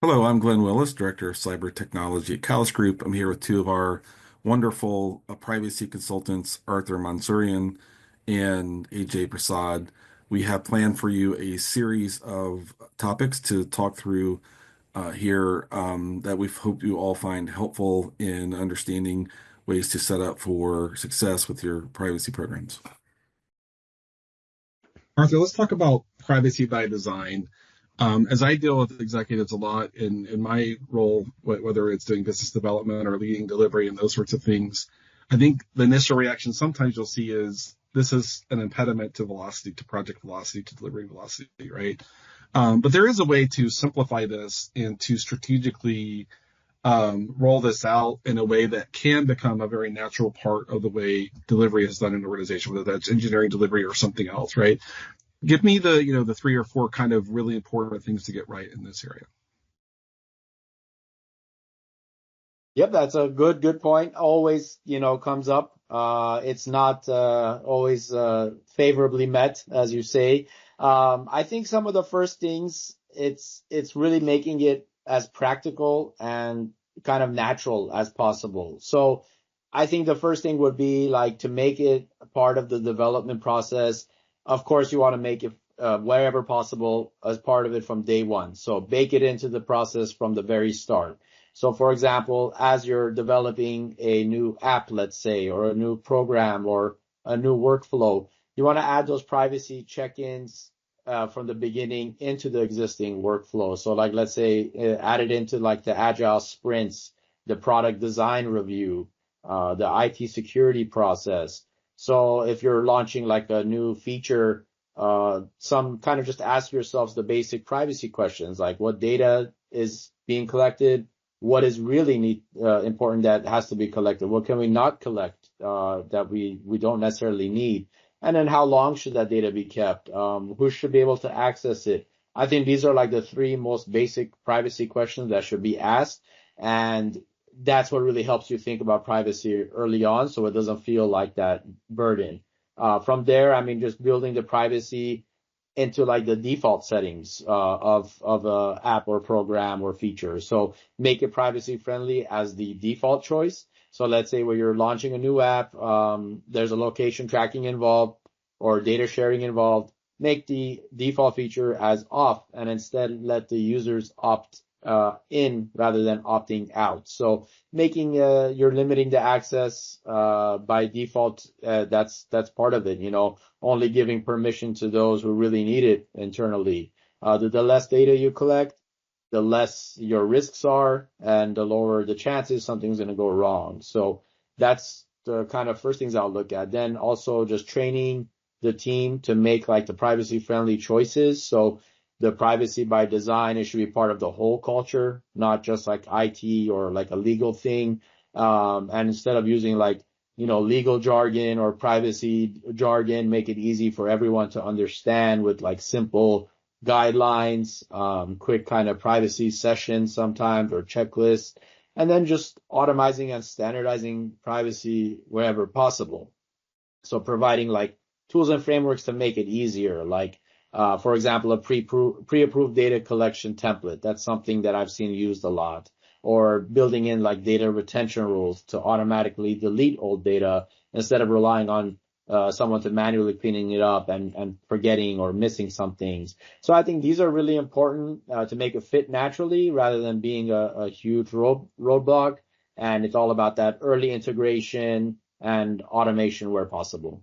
Hello, I'm Glenn Willis, Director of Cyber Technology at Kalles Group. I'm here with two of our wonderful privacy consultants, Arthur Mansourian and AJ Prasad. We have planned for you a series of topics to talk through here that we hope you all find helpful in understanding ways to set up for success with your privacy programs. Arthur, let's talk about privacy by design. As I deal with executives a lot in my role, whether it's doing business development or leading delivery and those sorts of things, I think the initial reaction sometimes you'll see is this is an impediment to velocity, to project velocity, to delivery velocity, right? But there is a way to simplify this and to strategically roll this out in a way that can become a very natural part of the way delivery is done in an organization, whether that's engineering delivery or something else, right? Give me the three or four kind of really important things to get right in this area. Yep, that's a good point. Always, comes up. It's not always favorably met, as you say. I think some of the first things, it's really making it as practical and kind of natural as possible. So I think the first thing would be like to make it a part of the development process. Of course, you want to make it wherever possible as part of it from day one. So bake it into the process from the very start. So for example, as you're developing a new app, let's say, or a new program or a new workflow, you want to add those privacy check-ins from the beginning into the existing workflow. So like, let's say, add it into like the agile sprints, the product design review, the IT security process. So if you're launching like a new feature, some kind of just ask yourselves the basic privacy questions, like what data is being collected, what is really important that has to be collected, what can we not collect that we don't necessarily need, and then how long should that data be kept, who should be able to access it. I think these are like the three most basic privacy questions that should be asked, and that's what really helps you think about privacy early on so it doesn't feel like that burden. From there, I mean, just building the privacy into like the default settings of a app or program or feature. So make it privacy friendly as the default choice. So let's say where you're launching a new app, there's a location tracking involved or data sharing involved. Make the default feature as off and instead let the users opt in rather than opting out. So making you're limiting the access by default, that's part of it, only giving permission to those who really need it internally. The less data you collect, the less your risks are and the lower the chances something's going to go wrong. So that's the kind of first things I'll look at. Then also just training the team to make like the privacy friendly choices. So the privacy by design, it should be part of the whole culture, not just like IT or like a legal thing. And instead of using like, legal jargon or privacy jargon, make it easy for everyone to understand with like simple guidelines, quick kind of privacy sessions sometimes or checklists, and then just automizing and standardizing privacy wherever possible. So providing like tools and frameworks to make it easier, like for example, a pre-approved data collection template. That's something that I've seen used a lot. Or building in like data retention rules to automatically delete old data instead of relying on someone to manually cleaning it up and forgetting or missing some things. So I think these are really important to make it fit naturally rather than being a huge roadblock. And it's all about that early integration and automation where possible.